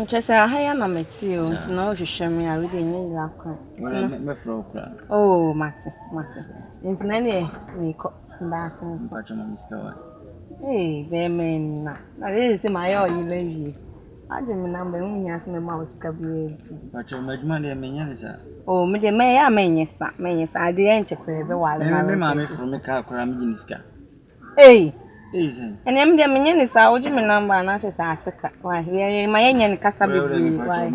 Chesa haya na metio ntina o hwehwe me a we dey nyi lakwa. Me fro kra. Oh, Mate. Ntina ne me ko ndasen. Pacho ma miska wa. Hey, be men na. Na dey say my o yi lewie. Aje me number unya se me ma osika bi. Pacho madwuma de menya ne sa. Oh, me de me ya menyesa ade enche kwe be wale na. Me ma me fro me ka kra me giniska. Hey. Ezen. Ene me de menye ne sa oji me number na che sa ateka. Wa we ma yenye ne kasa bebre. Wa.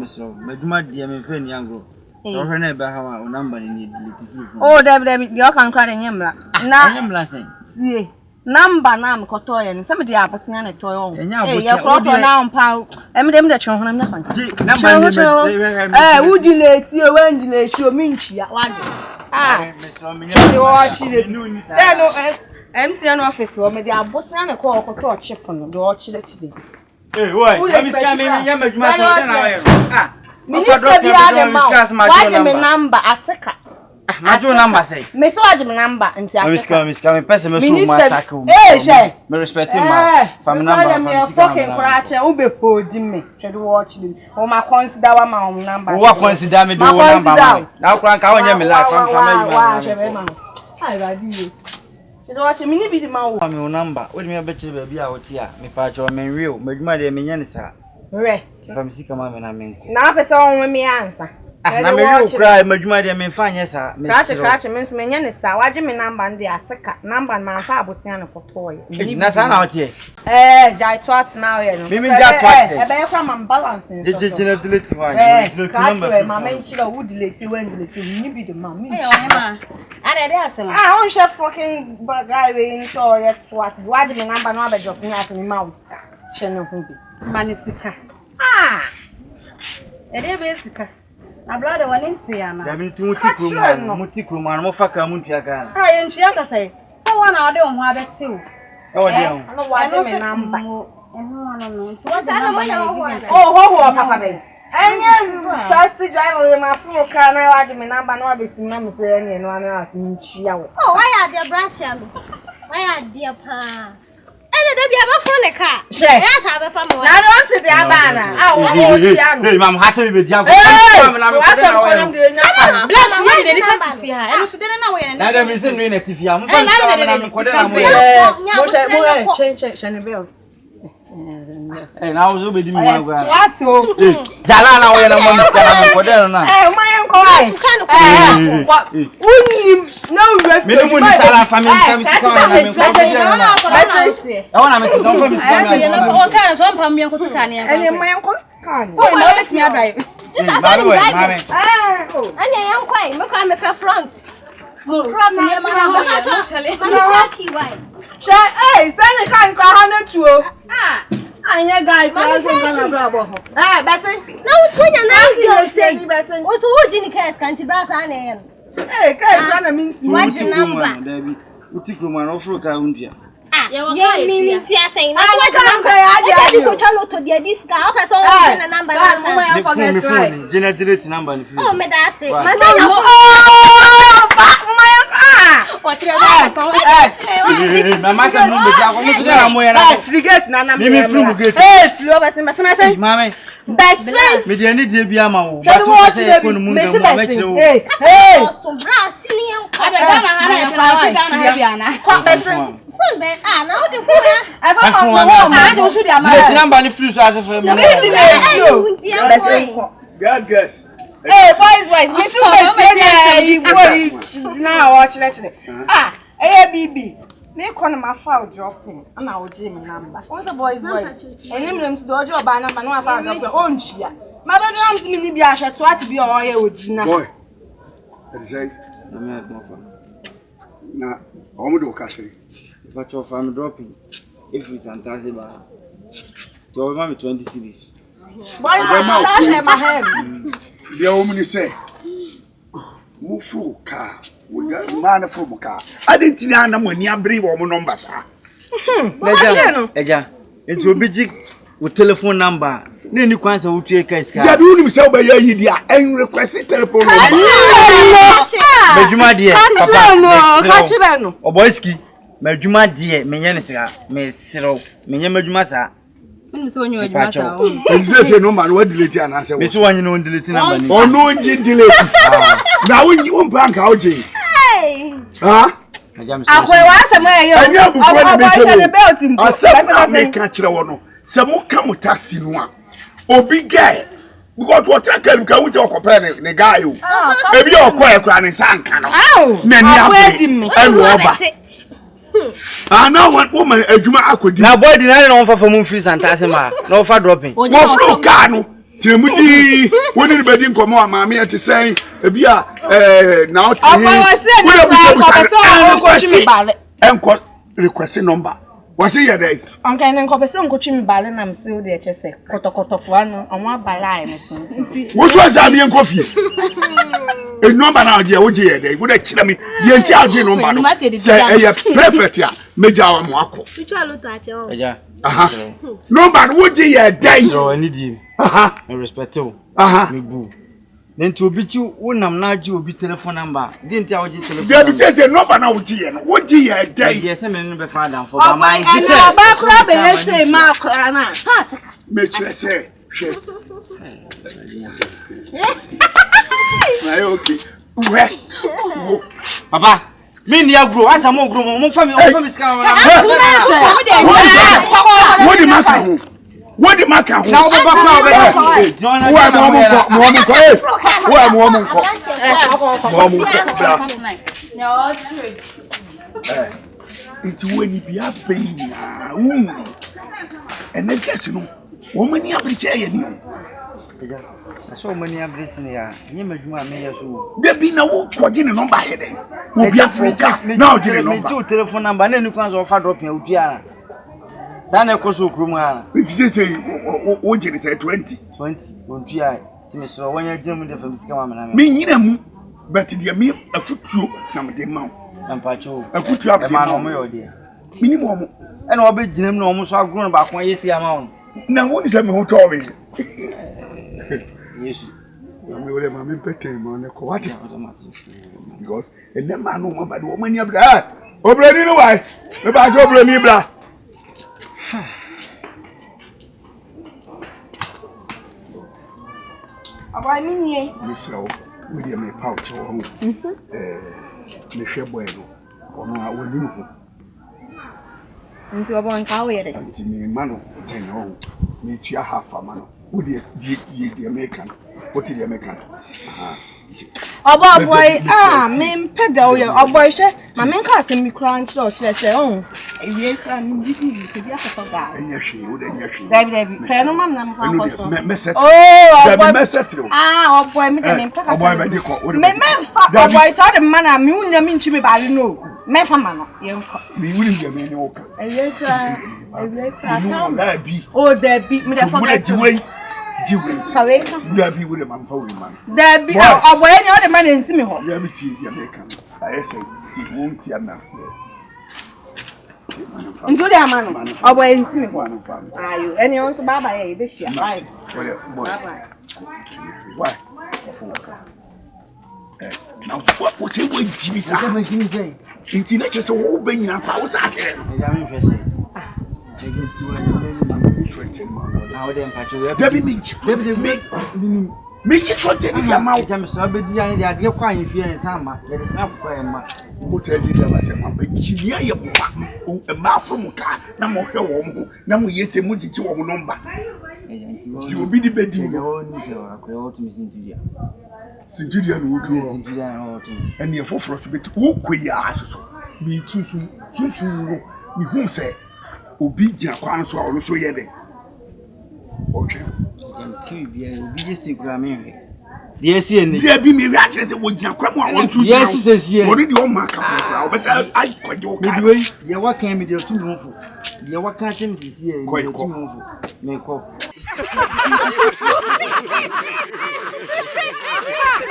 Madwuma de me fe ni angro. So hwe na be ha wa o number ni delete free phone. Oh, David, you can cry nyemla. Na nyemla sen. Sie. Number na me koto ye ne se me de abosia na toy on. Abosia. Ye koto na mpa. Em de twe ho na me kwan. Number ni we delete o we delete o mi nchia waje. Me so me nya. Wo chile. Se no MTN office wo me de abosia na ko koto chip no de o chile. Why? I'm scamming nya madwuma so na wa. Minister bi adema. Waje me number ateka. Majo number say. Me so waje me number nti ateka. I'm scamming person me so ma attack me. Me respect him ma. Fam number. Me fucking krache wo be hold me. Hwe do watch them. O ma consider wa ma number. Wo consider me do number. Na kran ka wonye me life fam wa hwe ma. Ai ba di yes. Hwe do watch me ni bi di ma wo. Me number. Wo di me be chire ba bia wo ti a. Me pa cho me real. Madwuma de me nya ne sa. Re. Fam sika ma me na me nko. Na pese won me answer. Na me real cry madwuma de me fa nya sa. Me Krache me me nya ne sa. Waje me number ndi ateka. Number ma fa abosia ne kotoye. Na sa na wote. Jai twat now ye no. Me jai twat. E be from am balance. Jina delete one. Krache ma me nchira wo delete when delete ni bi de ma. Hey ma. Ada dey asem. On chef fucking guy we in so ye twat. Waje me number no abedrop me asem mouse ka. Hwe no hu bi. Manisika. Ede be sika. Na brother waninti ya na. Dabi tu muti kroma no faka muntu aka. Ye ntua ka sai. Sa wana ode ho abetew. Ode ho. No waje me number. No. Nti waje number ya ho. Oh ho papa be. Anya first driver we ma fu ka na waje me number no abesi na me say ene no ana asin ntua wo. Oh, why are the branch am? Why are the pa? Ene de bia ba fro ne ka. Ya ta be fa mo. Na don ti de abana. Wo tia no. Hey, mam hase be dia go. Na me ko Bless you de nipa tifia. Eno so de na wo ye na. Na da mi se no na tifia. Mo fa na me ko de na mo. Mo shane belt. Eh, na wo so be di mi ma gwa. What o? Jala na wo ye na mo miska na ko de na. Ma yen ko ai. Unim no reference. Me no mo ni sala family miska na me ko de na. I want to make some miska na. Ye na o kan so mpam me ko tuka ne. Ene ma yen ko kan. Oh, na let me drive. Sister say drive. Anya yan kwai, me kwa me pe front. From me ma na ho actually. Ma key why? Send kan kwa ha na tuo. Anya guy kwa se kana bra bo ho. Bese. Na utwonya na say. O so wo jini ka scanty bra sa na ye. Kai bra na min ti. What number? Dabi. Uti kroma no fro ka undia. Ye min ti asay na what number? I just go chalo to the disc. Okay, so what number na? Me phone. Jina delete number ni phone. Oh, me da say. Ma say oh, back my Watch it. Mama say mo be dia ko mo ti na mo ye na. Frigate na na me. Me free mo gate. Flo bese. Mama. Bese. Me dia ni die bia ma wo. Ba to say ko no mu ngam ma chire wo. So bra sinian. Ada Ghana ha na ha bia na. Kwa bese. Phone be na o de phone. I fa phone na do shoot dia ma. The number ni free so as for me. Bese. Guys. Hey, boys, me too say boy now watch let me. BB. Me kono ma fa dropping. Ana wo ji me number. What's the boys? Enyim to do job ba number no afa drop. O nchia. Ma be do am si me ni bi ahwe to ati bi o ye ogina. Boy. That is say. Na me mo fa. Na omo do ka say. Fa cho fa me dropping. If it's fantasy ba. To ma me 20 series. Boy, my head. The woman say, move through car, with that man from car. I didn't know when you bring woman number. Eja, it will be jig with telephone number. Then you can't say what you can say. Jadu himself by your idea and request telephone number. Majuma dear, Catch O boyski, Majuma dear, Menyanisra, Miss Siro, Majuma sa. so onye ojuma sa o. Say no man, what delete and answer. Me so wanyi no delete number ni. Oh no delete. Na won bank how je. Hey. Ah? Akwe wa asem ayo. Anya bu ko ni me say the belt mpo. Asem ka kire wo no. Se mo ka mo taxi no a. Obi guy because what I can we talk compare the guy o. Ebi okọ ekura ni sanka no. Na ni abu. Enu oba. No one woman adwuma akodi. Na boy di na no fa fa mu free santase ma. No fa dropping. Mo flow car no. Tiremudi woni ni bedi nkomo amaame ate sen ebi a na oti. Enko request number. Was he there? Uncle and Copperson coaching ballet and seal the chese. Cotofano, and one balai. What was I being coffee? A number now, dear OJ, they would have chilled me. The entire number. Say, perfect, yeah. Major Marco. Which I look at you. Yeah. No, but would you a day? So I need you. I respect you. Me boo. Then to beat you, when I'm not you, be telephone number. Didn't tell you telephone. There says a number now, G. What you a day? Yes, I'm in the father for my mind. Say, Mark, make sure say. Okay. Where? Papa. Me near grow, as a more grow, more family, scam. What the matter? What the matter? Now, it's when you be a baby and then guess you know, woman, you have to tell you. So many are blessing here. You may do a mayor. There be no forgetting number here. We'll be a froker. Now, two telephone number, and then you can't offer dropping out here. Sana koso kruma. It say what you say 20. 20. Won't you I? So when you're doing the family scam, me nyina mu, but the me afutuo na me de ma. Ampacho. Afutuo ab ma no mo yode. Minimum. And obi gyinem no mo so agro ba kon yesi ama. Na woni say me ho to we. Yes. Me wole ma me pete mo ne ko what? Because and them man no ma ba do mani abra. Obrani no why? Me ba jo obrani bra. Aba mi nie. Misro, we dey me pouch o ho. Me hwe boy no. Ono a woni ho. Nti obo nka wo ye de. Nti me ma no ten ho. Me tua half a ma no. Wo dey die American. What the American? Obo boy, me pedal ye. Obo she, ma me nka asem mi kra nchi o se oh. Ewie kra mi bibi ke dia so ga. Enya hwe, wo dey nya hwe. David, fe no mam na mfa ko. Me set. Oh, David me set. Obo me de me mpaka. Obo me de ko. Me mfa obo so de man na me unya mi nchi me bale no. Me fa ma no, ye nko. Me wuri ye me nyo ka. Ewie kra. No la bi. Oh, David, me de forget. Kawe da bi wure man fa wure man da bi obo enya o de man ensi me ho ya bi ti ya me kan I say ti won ti am say nto de amano obo ensi me ho ayo eni on so baba ye be hia bye bye why now what say we jibi sa nti na che se wo be nyina kwa wo sa kere ya me hwese Debbie make it content the amount. I'm so busy and the idea quite fear and summer. There is not quite much. What I did was a mouth from car, no more home, no more yes, a multi to a number. You will be the bed in your own Centurion would do, and your four to be too queer. Me too soon, me who say, Obedient, so also yet. Okay. Yes, there be me actually would you come on to yes, says yes. What did your mark up? But I quite your way. You what came with your 2 months. You what can't this year? Quite make up.